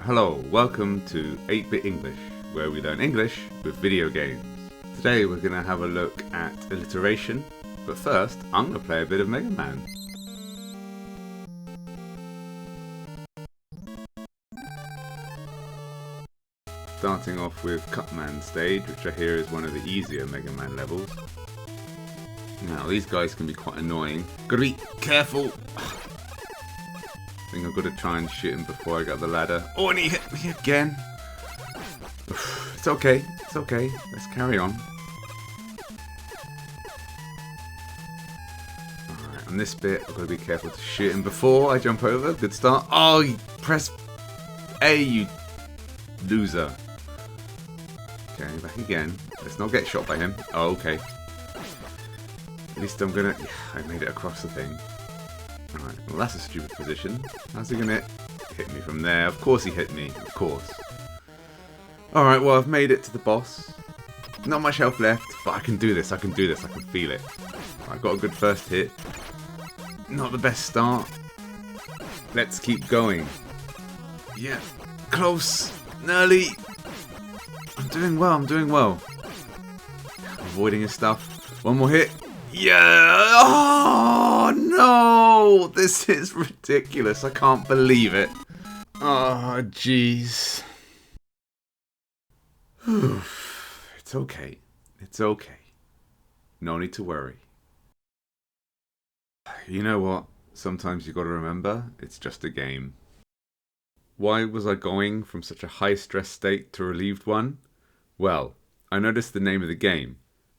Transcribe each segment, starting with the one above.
Hello, welcome to 8-Bit English, where we learn English with video games. Today we're going to have a look at alliteration, but first I'm going to play a bit of Mega Man. Starting off with Cutman stage, which I hear is one of the easier Mega Man levels. Now these guys can be quite annoying. Gotta be careful! I think I've got to try and shoot him before I got the ladder. Oh, and he hit me again! It's okay, it's okay. Let's carry on. Alright, on this bit I've got to be careful to shoot him before I jump over. Good start. Oh, you press A, you loser. Okay, back again. Let's not get shot by him. Oh, okay. At least I'm gonna... Yeah, I made it across the thing. Alright, well that's a stupid position. How's he gonna hit me from there? Of course he hit me, of course. Alright, well I've made it to the boss. Not much health left, but I can do this, I can feel it. I got a good first hit. Not the best start. Let's keep going. Yeah, close, nearly. I'm doing well. Avoiding his stuff. One more hit. Yeah! Oh no! This is ridiculous. I can't believe it. Oh jeez. It's okay. It's okay. No need to worry. You know what? Sometimes you gotta remember, it's just a game. Why was I going from such a high stress state to a relieved one? Well, I noticed the name of the game.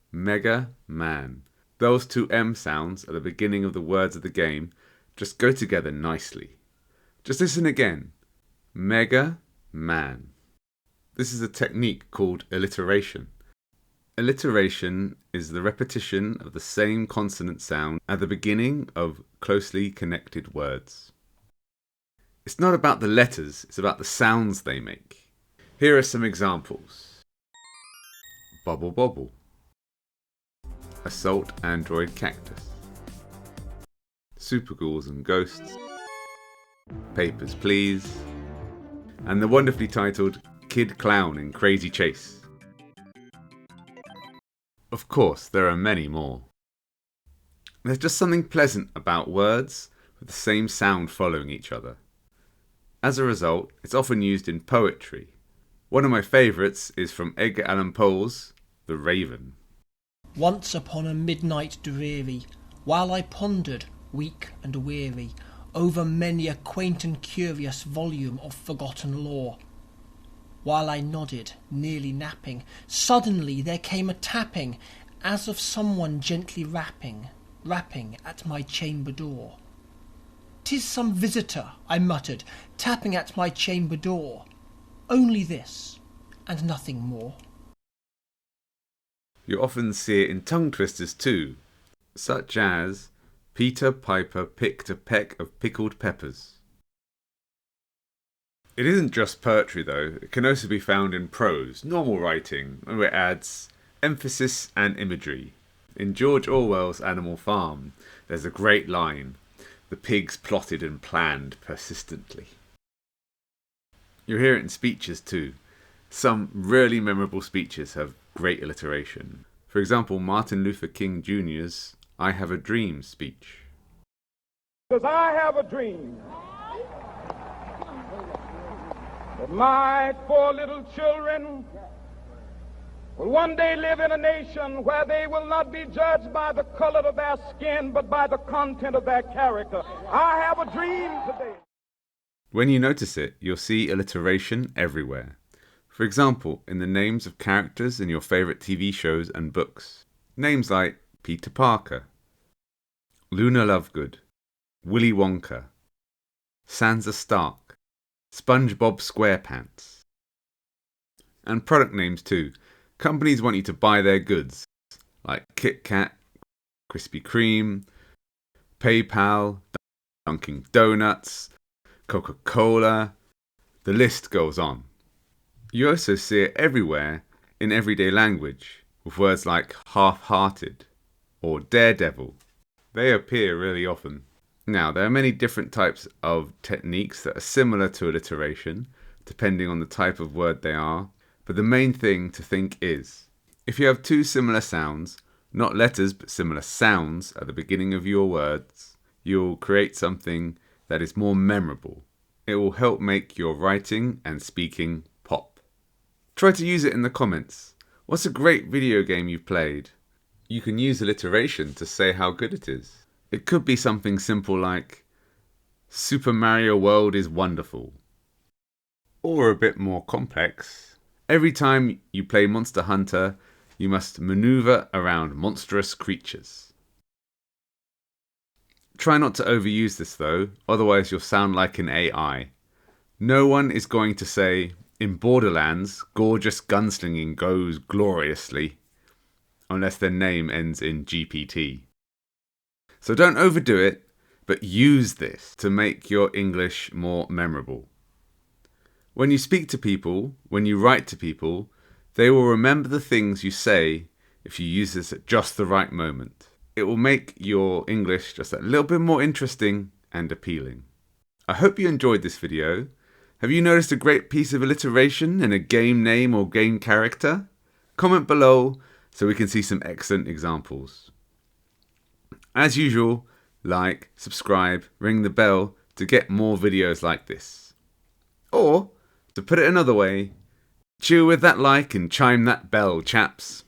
Mega Man. Those two M sounds at the beginning of the words of the game just go together nicely. Just listen again. Mega Man. This is a technique called alliteration. Alliteration is the repetition of the same consonant sound at the beginning of closely connected words. It's not about the letters, it's about the sounds they make. Here are some examples. Bubble bobble. Assault Android Cactus. Super Ghouls and Ghosts. Papers, Please. And the wonderfully titled Kid Clown in Crazy Chase. Of course, there are many more. There's just something pleasant about words with the same sound following each other. As a result, it's often used in poetry. One of my favourites is from Edgar Allan Poe's The Raven. Once upon a midnight dreary, while I pondered, weak and weary, over many a quaint and curious volume of forgotten lore. While I nodded, nearly napping, suddenly there came a tapping, as of someone gently rapping at my chamber door. "'Tis some visitor," I muttered, "tapping at my chamber door. Only this, and nothing more." You often see it in tongue twisters too, such as Peter Piper picked a peck of pickled peppers. It isn't just poetry though, it can also be found in prose, normal writing, where it adds emphasis and imagery. In George Orwell's Animal Farm, there's a great line, "The pigs plotted and planned persistently." You hear it in speeches too. Some really memorable speeches have great alliteration. For example, Martin Luther King Jr.'s "I Have a Dream" speech. Because I have a dream that my 4 little children will one day live in a nation where they will not be judged by the color of their skin, but by the content of their character. I have a dream today. When you notice it, you'll see alliteration everywhere. For example, in the names of characters in your favourite TV shows and books. Names like Peter Parker, Luna Lovegood, Willy Wonka, Sansa Stark, SpongeBob SquarePants. And product names too. Companies want you to buy their goods, like Kit Kat, Krispy Kreme, PayPal, Dunkin' Donuts, Coca-Cola. The list goes on. You also see it everywhere in everyday language, with words like half-hearted or daredevil. They appear really often. Now, there are many different types of techniques that are similar to alliteration, depending on the type of word they are. But the main thing to think is, if you have two similar sounds, not letters but similar sounds at the beginning of your words, you'll create something that is more memorable. It will help make your writing and speaking pop. Try to use it in the comments. What's a great video game you've played? You can use alliteration to say how good it is. It could be something simple like, Super Mario World is wonderful. Or a bit more complex, every time you play Monster Hunter, you must maneuver around monstrous creatures. Try not to overuse this though, otherwise you'll sound like an AI. No one is going to say, in Borderlands, gorgeous gunslinging goes gloriously, unless their name ends in GPT. So don't overdo it, but use this to make your English more memorable. When you speak to people, when you write to people, they will remember the things you say if you use this at just the right moment. It will make your English just a little bit more interesting and appealing. I hope you enjoyed this video. Have you noticed a great piece of alliteration in a game name or game character? Comment below so we can see some excellent examples. As usual, like, subscribe, ring the bell to get more videos like this. Or, to put it another way, chew with that like and chime that bell, chaps.